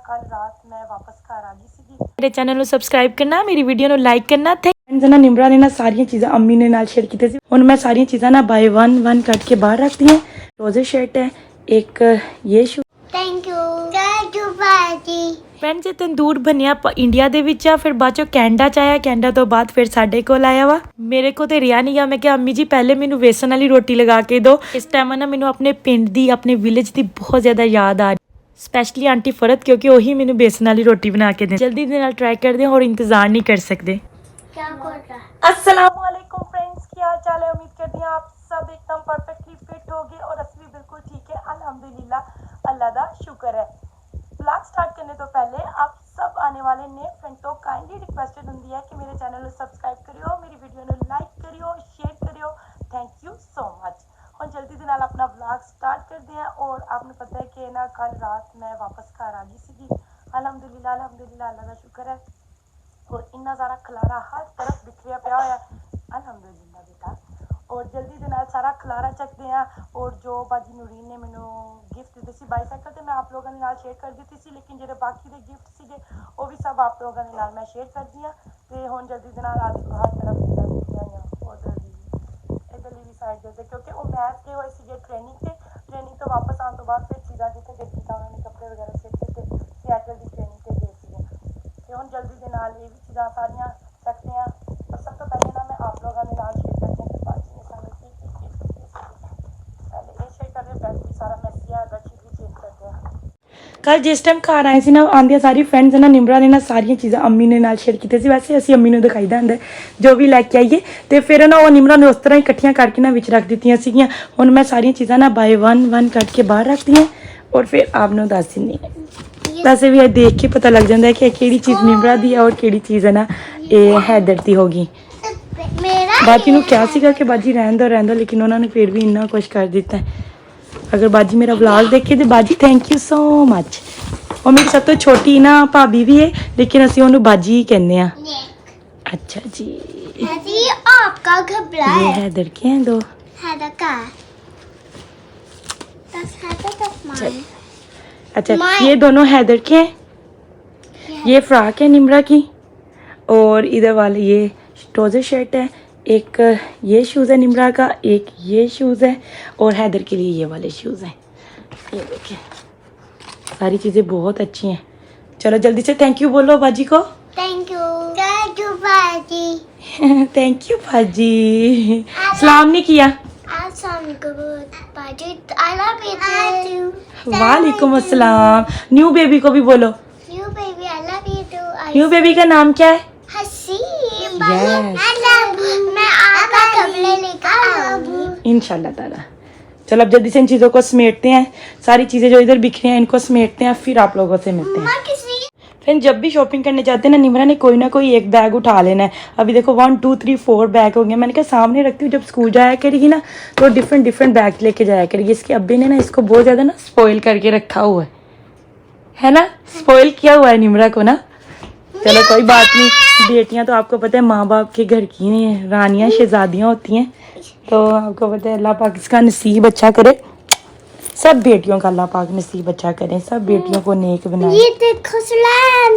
कल रात मैं वापस घर आ गई सी। मेरे चैनल ਨੂੰ ਸਬਸਕ੍ਰਾਈਬ ਕਰਨਾ, ਮੇਰੀ ਵੀਡੀਓ ਨੂੰ ਲਾਈਕ ਕਰਨਾ। फ्रेंड्स ना निमरा ने ना सारिया चीज़ा अम्मी ने नाल शेयर की थी। हुण मैं सारिया चीज़ा ना बाय वन कट के बाहर रखती हैं। रोज़े शर्ट है, एक ये शू। थैंक यू बाजी। फ्रेंड्स ये तंदूर बनया इंडिया ਦੇ ਵਿੱਚ ਆ, ਫਿਰ ਬਾਅਦ ਚੋਂ ਕੈਨੇਡਾ ਚ ਆਇਆ, ਕੈਨੇਡਾ ਤੋਂ ਬਾਅਦ ਫਿਰ ਸਾਡੇ ਕੋਲ ਆਇਆ ਵਾ। ਮੇਰੇ ਕੋ ਤੇ ਰਿਆ ਨਹੀਂ ਗਿਆ, ਮੈਂ ਕਿਹਾ ਅੰਮੀ ਜੀ ਪਹਿਲੇ ਮੈਨੂੰ ਵੇਸਣ ਵਾਲੀ ਰੋਟੀ ਲਗਾ ਕੇ ਦਿਓ। ਇਸ ਟਾਈਮ ਨਾ ਮੈਨੂੰ ਆਪਣੇ ਪਿੰਡ ਦੀ, ਆਪਣੇ ਵਿਲੇਜ ਦੀ ਬਹੁਤ ਜ਼ਿਆਦਾ ਯਾਦ ਆ ਰਹੀ, ਸਪੈਸ਼ਲੀ ਆਂਟੀ ਫਰਤ, ਕਿਉਂਕਿ ਉਹੀ ਮੈਨੂੰ ਵੇਸਣ ਵਾਲੀ ਰੋਟੀ ਬਣਾ ਕੇ ਦੇ। ਜਲਦੀ ਦੇ ਨਾਲ ਟਰਾਈ ਕਰਦੇ ਹਾਂ, ਹੋਰ ਇੰਤਜ਼ਾਰ ਨਹੀਂ ਕਰ ਸਕਦੇ। क्या कर रहा? अस्सलाम वालेकुम फ्रेंड्स, क्या हाल चाल है? उम्मीद करती हैं आप सब एकदम परफेक्टली फिट होगे और असली बिल्कुल ठीक है, अल्हम्दुलिल्लाह, अल्लाह दा शुक्र है। ब्लॉग स्टार्ट करने तो पहले आप सब आने वाले नए फ्रेंड तो काइंडली रिक्वेस्टेड होंगी है कि मेरे चैनल को सब्सक्राइब करियो, मेरी वीडियो को लाइक करियो, शेयर करियो। Thank you so much. और जल्दी से नाल अपना ब्लॉग स्टार्ट करते हैं। और आपने पता है कि ना कल रात मैं वापस घर आ गई सी। अल्हम्दुलिल्लाह अल्लाह दा शुक्र है। और इन्ना सारा खलारा हर तरफ बिखरिया पिया होया, अल्हम्दुलिल्लाह बेटा। और जल्दी दे नाल सारा खलारा चकते हैं। और जो बाजी नूरीन ने मैनू गिफ्ट दिते सी बाईसाइकिल, तो मैं आप लोगों के नाल शेयर कर दी सी, लेकिन जो बाकी के गिफ्ट सीगे वो भी सब आप लोगों के नाल मैं शेयर कर दी। तो हुण जल्दी दे नाल आज हर तरफ चीज़ां बिखरिया होईयां, उधर भी इधरली भी साइड दे, क्योंकि वो मैच गए हुए सी ट्रेनिंग तो वापस आने तो बाद फिर चीज़ां जिथे देखी था उन्होंने कपड़े वगैरह सीते थे, सियाटल की ट्रेनिंग से गए थे। तो हम जल्दी के नाल ये भी चीज़ां सारियां रखते हैं। और सब तो पहले ना मैं आप लोगों के नाल शेयर करती हूँ कि बाजी ने सानू पहले ये शेयर कर रहे, बैड भी सारा मैसी है, बेडशीट भी चेंज करते हैं। कल जिस टाइम घर आए सी ना, आंदियां सारी फ्रेंड्स ना निमरा ने ना सारिया चीज़ां अम्मी ने नाल शेयर की थी। वैसे असी अम्मी नूं दिखाईदा हुंदा जो भी लैके आईए, तो फिर ना वो निमरा ने उस तरह ही इकट्ठियां करके ना विच रख दित्तियां सीगियां। हुण मैं सारिया चीज़ां ना बाय वन कट के बाहर रखती हैं और फिर आपनूं दस दिंदी हां। वैसे भी देख के पता लग जाता है कि केड़ी चीज़ निमरा दी है और केड़ी चीज़ है ना ये हैदर दी होगी। बाजी नूं क्या सीगा कि बाजी रहन दो, लेकिन उन्होंने फिर भी इन्ना कुछ कर दिता है। अगर बाजी मेरा व्लॉग देखे तो बाजी थैंक यू सो मच। और मेरी सब तो छोटी ना भाभी भी है, लेकिन असीं उन्होंने बाजी ही कहते हैं। अच्छा जी, ये आपका घबरा ये है? हैदर के हैं दो। हैदर का? that's mine. अच्छा ये दोनों हैदर के हैं, ये फ्रॉक है निमरा की, और इधर वाले ये ट्राउज़र शर्ट है। एक ये शूज़ है निमरा का, एक ये शूज़ है, और हैदर के लिए ये वाले शूज़ हैं। ये देखिए सारी चीज़ें बहुत अच्छी हैं। चलो जल्दी से थैंक यू बोलो बाजी को। थैंक यू बाजी। थैंक यू बाजी। सलाम नहीं किया। बाजी आई लव यू। वालेकुम अस्सलाम। न्यू बेबी को भी बोलो। New baby I love you too. New baby का नाम क्या है? हसीब। Yes. मैं आपका कपड़े लेकर आऊंगी इंशाल्लाह ताला। चलो अब जल्दी से इन चीज़ों को समेटते हैं। सारी चीज़ें जो इधर बिखरी हैं इनको समेटते हैं, फिर आप लोगों से मिलते हैं। फिर जब भी शॉपिंग करने जाते हैं ना, निमरा ने कोई ना कोई एक बैग उठा लेना है। अभी देखो 1 2 3 4 बैग हो गए। मैंने कहा सामने रखती हूँ, जब स्कूल जाया करेगी ना तो डिफरेंट बैग लेके जाया करेगी। इसके अब्बे ने ना इसको बहुत ज़्यादा ना स्पॉइल करके रखा हुआ है ना, स्पॉइल किया हुआ है निमरा को ना। चलो कोई बात नहीं, बेटियां तो आपको पता है माँ बाप के घर की नहीं रानियां शहजादियाँ होती हैं, तो आपको पता है अल्लाह पाक इसका नसीब अच्छा करे। सब बेटियों का अल्लाह पाक नसीब अच्छा करे, सब बेटियों को नेक बनाए। ये देखो सुलान।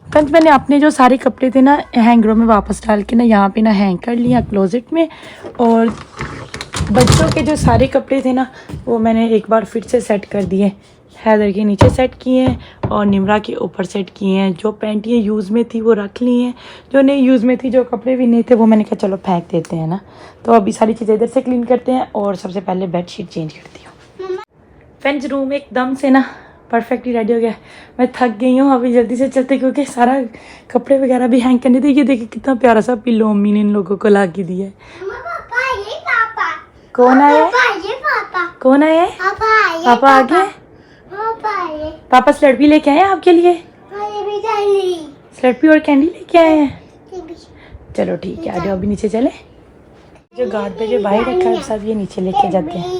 फ्रेंड्स मैंने अपने जो सारे कपड़े थे ना हैंगरों में वापस डाल के ना यहाँ पे ना हैंग कर लिया क्लोजेट में। और बच्चों के जो सारे कपड़े थे ना वो मैंने एक बार फिर से सेट कर दिए। हैदर के नीचे सेट किए हैं और निमरा के ऊपर सेट किए हैं। जो पैंटियाँ यूज़ में थी वो रख ली हैं, जो नहीं यूज़ में थी, जो कपड़े भी नहीं थे वो मैंने कहा चलो फेंक देते हैं ना। तो अभी सारी चीज़ें इधर से क्लीन करते हैं और सबसे पहले बेडशीट चेंज करती हूँ। फ्रेंड्स रूम एकदम से ना परफेक्टली रेडी हो गया। मैं थक गई हूँ, अभी जल्दी से चलते क्योंकि सारा कपड़े वगैरह भी हैंग करने थे। ये देखिए कितना प्यारा सा पिल्लो अम्मी ने इन लोगों को ला के दिया है। कौन आया? कौन आया? पापा आ गए? पापा स्लर्पी लेके आए हैं आपके लिए? स्लर्पी और कैंडी लेके आए हैं। चलो ठीक है, आ जाओ अभी नीचे चले। जो गार्ड पे जो बाहर रखा है सब ये नीचे लेके जाते हैं।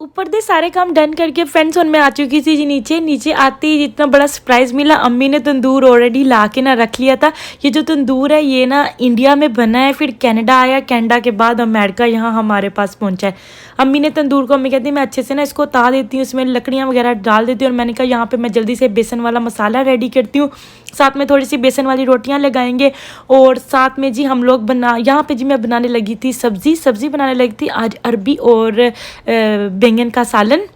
ऊपर दे सारे काम डन करके फ्रेंड्स और मैं आ चुकी थी जी नीचे आते ही इतना बड़ा सरप्राइज़ मिला। अम्मी ने तंदूर ऑलरेडी ला के ना रख लिया था। ये जो तंदूर है ये ना इंडिया में बना है, फिर कनाडा आया, कनाडा के बाद अमेरिका यहाँ हमारे पास पहुँचा है। अम्मी ने तंदूर को, अम्मी कहती मैं अच्छे से ना इसको उतार देती हूँ, इसमें लकड़ियाँ वगैरह डाल देती हूँ। और मैंने कहा यहाँ पर मैं जल्दी से बेसन वाला मसाला रेडी करती हूँ, साथ में थोड़ी सी बेसन वाली रोटियाँ लगाएंगे। और साथ में जी हम लोग यहाँ पे जी मैं बनाने लगी थी सब्ज़ी बनाने लगी थी आज अरबी और बैंगन का सालन।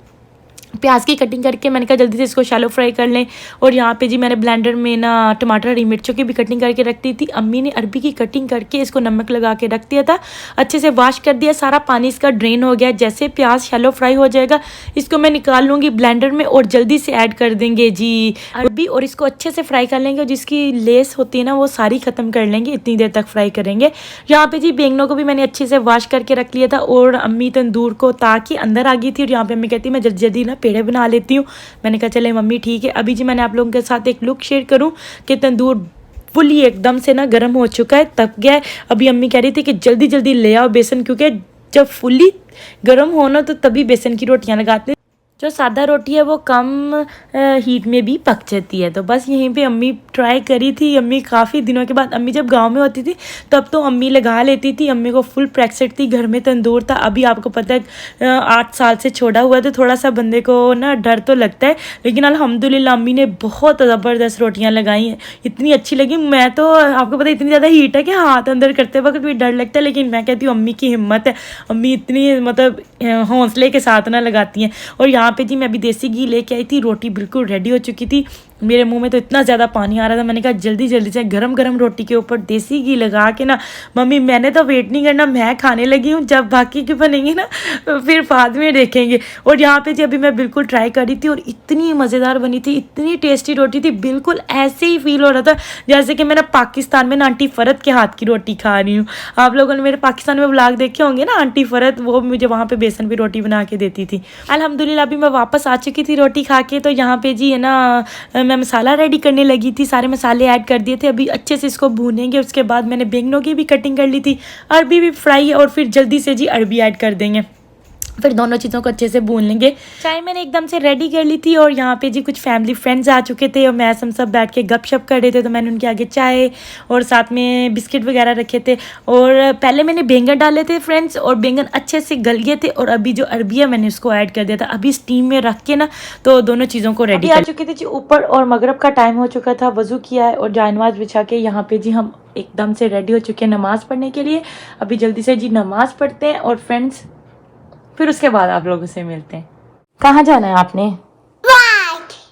प्याज की कटिंग करके मैंने कहा जल्दी से इसको शैलो फ्राई कर लें। और यहाँ पे जी मैंने ब्लेंडर में ना टमाटर, हरी मिर्चों की भी कटिंग करके रख दी थी। अम्मी ने अरबी की कटिंग करके इसको नमक लगा के रख दिया था, अच्छे से वॉश कर दिया, सारा पानी इसका ड्रेन हो गया। जैसे प्याज शैलो फ्राई हो जाएगा इसको मैं निकाल लूँगी ब्लेंडर में और जल्दी से ऐड कर देंगे जी अरबी और इसको अच्छे से फ्राई कर लेंगे और जिसकी लेस होती है ना वो सारी ख़त्म कर लेंगे, इतनी देर तक फ्राई करेंगे। यहाँ पे जी बैंगनों को भी मैंने अच्छे से वॉश करके रख लिया था और अम्मी तंदूर को ताकि अंदर आ गई थी और यहाँ पे अम्मी कहती मैं जल्दी जल्दी ना पेड़े बना लेती हूँ। मैंने कहा चले मम्मी ठीक है। अभी जी मैंने आप लोगों के साथ एक लुक शेयर करूँ कि तंदूर फुली एकदम से ना गर्म हो चुका है, तप गया है। अभी अम्मी कह रही थी कि जल्दी जल्दी ले आओ बेसन, क्योंकि जब फुली गर्म होना तो तभी बेसन की रोटियाँ लगाते हैं। जो सादा रोटी है वो कम हीट में भी पक जाती है। तो बस यहीं पे अम्मी ट्राई करी थी। अम्मी काफ़ी दिनों के बाद, अम्मी जब गांव में होती थी तब तो अम्मी लगा लेती थी, अम्मी को फुल प्रैक्टिस थी, घर में तंदूर था। अभी आपको पता है 8 साल से छोड़ा हुआ है तो थोड़ा सा बंदे को ना डर तो लगता है, लेकिन अल्हम्दुलिल्लाह अम्मी ने बहुत ज़बरदस्त रोटियाँ लगाई हैं, इतनी अच्छी लगी। मैं तो आपको पता है इतनी ज़्यादा हीट है कि हाथ अंदर करते वक्त भी डर लगता है, लेकिन मैं कहती हूँ अम्मी की हिम्मत है, अम्मी इतनी मतलब हौसले के साथ ना लगाती हैं। और यहाँ पे जी मैं अभी देसी घी लेके आई थी, रोटी बिल्कुल रेडी हो चुकी थी। मेरे मुंह में तो इतना ज़्यादा पानी आ रहा था, मैंने कहा जल्दी जल्दी से गरम गरम रोटी के ऊपर देसी घी लगा के ना मम्मी मैंने तो वेट नहीं करना, मैं खाने लगी हूँ, जब बाकी की बनेंगी ना फिर बाद में देखेंगे। और यहाँ पे जी अभी मैं बिल्कुल ट्राई करी थी और इतनी मज़ेदार बनी थी, इतनी टेस्टी रोटी थी, बिल्कुल ऐसे ही फील हो रहा था जैसे कि मैं ना पाकिस्तान में ना आंटी फ़रत के हाथ की रोटी खा रही हूँ। आप लोगों ने मेरे पाकिस्तान में व्लॉग देखे होंगे ना, आंटी फ़रत वो मुझे वहाँ पर बेसन की रोटी बना के देती थी। अल्हम्दुलिल्लाह अभी मैं वापस आ चुकी थी रोटी खा के। तो यहाँ पे जी है ना मैं मसाला रेडी करने लगी थी, सारे मसाले ऐड कर दिए थे, अभी अच्छे से इसको भूनेंगे। उसके बाद मैंने बैंगनों की भी कटिंग कर ली थी, अरबी भी फ्राई और फिर जल्दी से जी अरबी ऐड कर देंगे, फिर दोनों चीज़ों को अच्छे से भून लेंगे। चाय मैंने एकदम से रेडी कर ली थी और यहाँ पे जी कुछ फैमिली फ्रेंड्स आ चुके थे और मैं हम सब बैठ के गपशप कर रहे थे, तो मैंने उनके आगे चाय और साथ में बिस्किट वगैरह रखे थे। और पहले मैंने बैंगन डाले थे फ्रेंड्स और बैंगन अच्छे से गल गए थे और अभी जो अरबी है मैंने उसको ऐड कर दिया था, अभी स्टीम में रख के ना तो दोनों चीज़ों को रेडी आ चुकी थी जी ऊपर। और मगरब का टाइम हो चुका था, वज़ू किया है और जानमाज बिछा के यहाँ पे जी हम एकदम से रेडी हो चुके हैं नमाज़ पढ़ने के लिए। अभी जल्दी से जी नमाज़ पढ़ते हैं और फ्रेंड्स फिर उसके बाद आप लोगों से मिलते हैं। कहाँ जाना है आपने?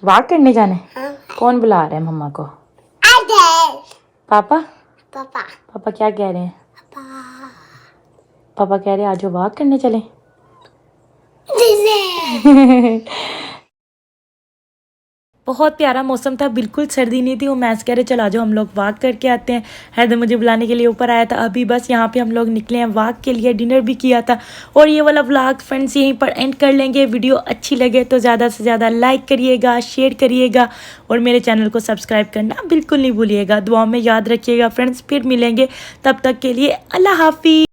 वॉक करने जाना है? कौन बुला रहा है मम्मा को? पापा? पापा क्या कह रहे हैं? पापा कह रहे हैं आज वॉक करने चले। बहुत प्यारा मौसम था, बिल्कुल सर्दी नहीं थी। वो मैच कह रहे चलो आ जाओ हम लोग वॉक करके आते हैं। हैदर मुझे बुलाने के लिए ऊपर आया था, अभी बस यहाँ पे हम लोग निकले हैं वॉक के लिए, डिनर भी किया था। और ये वाला व्लॉग फ्रेंड्स यहीं पर एंड कर लेंगे। वीडियो अच्छी लगे तो ज़्यादा से ज़्यादा लाइक करिएगा, शेयर करिएगा और मेरे चैनल को सब्सक्राइब करना बिल्कुल नहीं भूलिएगा। दुआ में याद रखिएगा फ्रेंड्स, फिर मिलेंगे, तब तक के लिए अल्लाह हाफिज़।